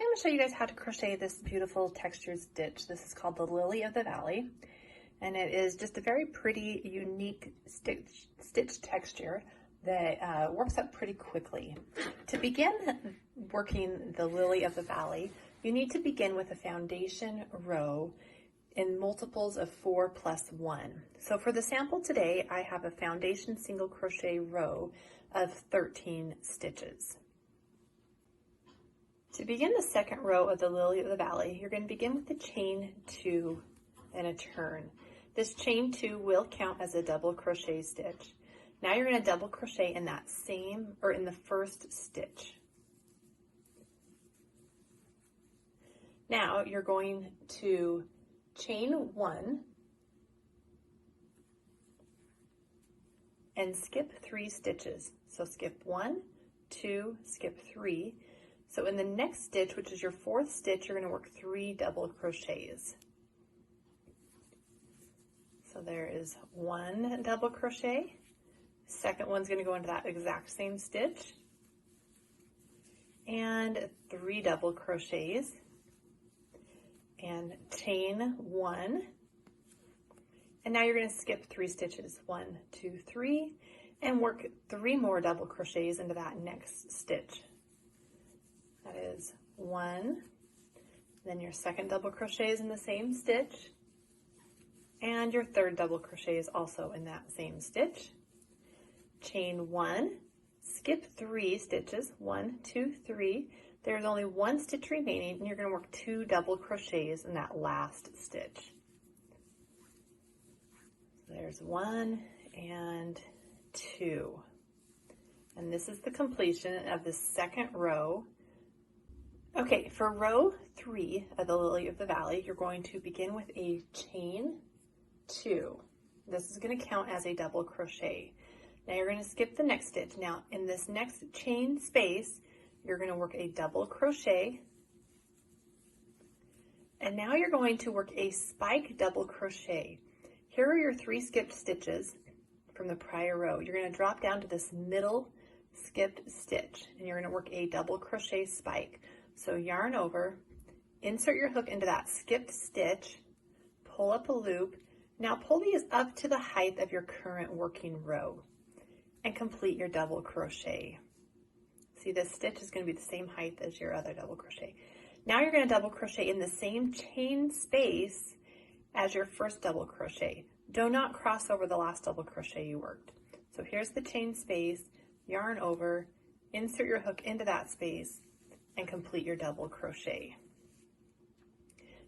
Today I'm going to show you guys how to crochet this beautiful textured stitch. This is called the Lily of the Valley, and it is just a very pretty, unique stitch texture that works up pretty quickly. To begin working the Lily of the Valley, you need to begin with a foundation row in multiples of 4 plus 1. So for the sample today, I have a foundation single crochet row of 13 stitches. To begin the second row of the Lily of the Valley, you're going to begin with the chain 2 and a turn. This chain 2 will count as a double crochet stitch. Now you're going to double crochet in that same, or in the first stitch. Now you're going to chain 1 and skip 3 stitches. So skip 1, 2, skip 3. So in the next stitch, which is your fourth stitch, you're going to work 3 double crochets. So there is 1 double crochet. Second one's going to go into that exact same stitch. And 3 double crochets. And chain 1. And now you're going to skip 3 stitches. 1, 2, 3. And work 3 more double crochets into that next stitch. That is 1, then your second double crochet is in the same stitch, and your third double crochet is also in that same stitch. Chain 1, skip 3 stitches, 1, 2, 3. There's only 1 stitch remaining, and you're going to work 2 double crochets in that last stitch. So there's 1 and 2. And this is the completion of the second row. Okay, for row 3 of the Lily of the Valley, you're going to begin with a chain 2. This is going to count as a double crochet. Now you're going to skip the next stitch. Now in this next chain space, you're going to work a double crochet. And now you're going to work a spike double crochet. Here are your 3 skipped stitches from the prior row. You're going to drop down to this middle skipped stitch, and you're going to work a double crochet spike. So yarn over, insert your hook into that skipped stitch, pull up a loop. Now pull these up to the height of your current working row and complete your double crochet. See, this stitch is going to be the same height as your other double crochet. Now you're going to double crochet in the same chain space as your first double crochet. Do not cross over the last double crochet you worked. So here's the chain space, yarn over, insert your hook into that space, and complete your double crochet.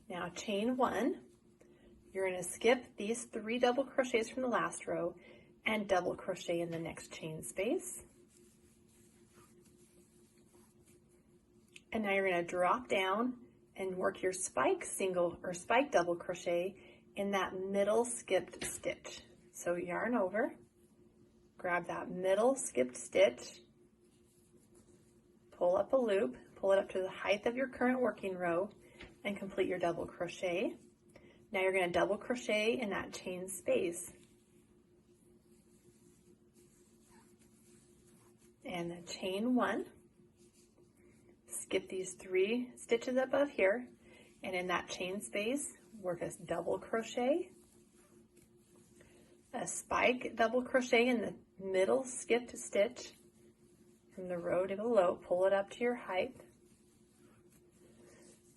Now chain 1, you're going to skip these 3 double crochets from the last row and double crochet in the next chain space. And now you're going to drop down and work your spike single or spike double crochet in that middle skipped stitch. So yarn over, grab that middle skipped stitch, pull up a loop, pull it up to the height of your current working row, and complete your double crochet. Now you're going to double crochet in that chain space. And chain 1, skip these 3 stitches above here, and in that chain space, work a double crochet, a spike double crochet in the middle skipped stitch from the row to below, pull it up to your height,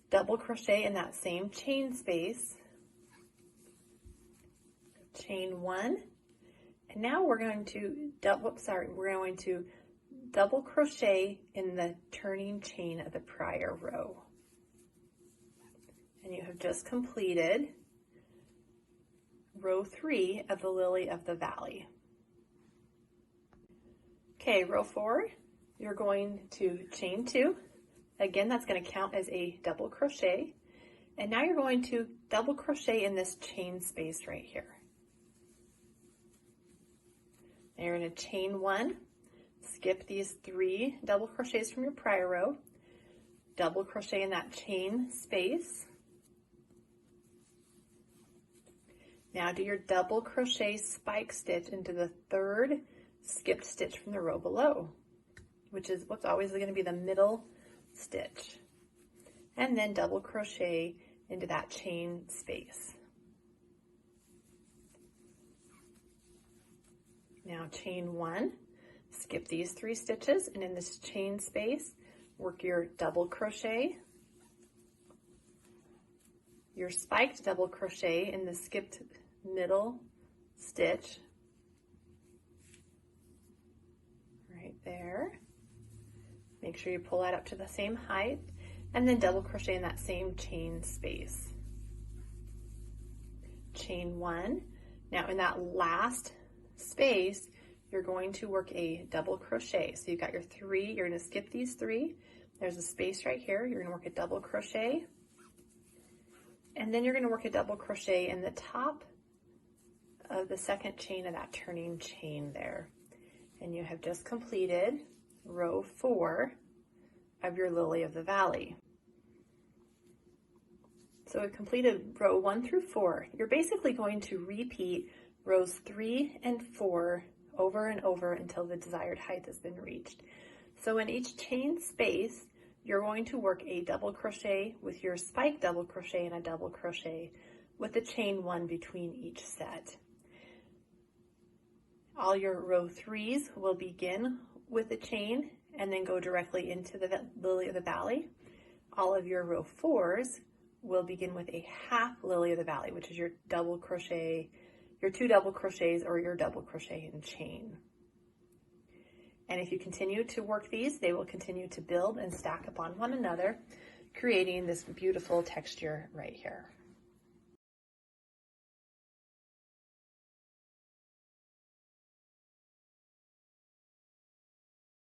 double crochet in that same chain space, chain 1, and now we're going to double crochet in the turning chain of the prior row. And you have just completed row 3 of the Lily of the Valley. Okay, row 4, you're going to chain 2. Again, that's going to count as a double crochet. And now you're going to double crochet in this chain space right here. And you're going to chain 1, skip these 3 double crochets from your prior row, double crochet in that chain space. Now do your double crochet spike stitch into the 3rd skipped stitch from the row below, which is what's always going to be the middle stitch. and then double crochet into that chain space. Now chain 1, skip these 3 stitches, and in this chain space, work your double crochet, your spiked double crochet in the skipped middle stitch, right there. Make sure you pull that up to the same height, and then double crochet in that same chain space. Chain 1. Now in that last space, you're going to work a double crochet. So you've got your 3, you're going to skip these 3. There's a space right here. You're going to work a double crochet, and then you're going to work a double crochet in the top of the second chain of that turning chain there. And you have just completed row 4 of your Lily of the Valley. So we've completed row 1 through 4. You're basically going to repeat rows 3 and 4 over and over until the desired height has been reached. So in each chain space, you're going to work a double crochet with your spike double crochet and a double crochet with a chain 1 between each set. All your row 3s will begin with a chain and then go directly into the Lily of the Valley. All of your row 4s will begin with a half Lily of the Valley, which is your double crochet, your 2 double crochets or your double crochet and chain. And if you continue to work these, they will continue to build and stack upon one another, creating this beautiful texture right here.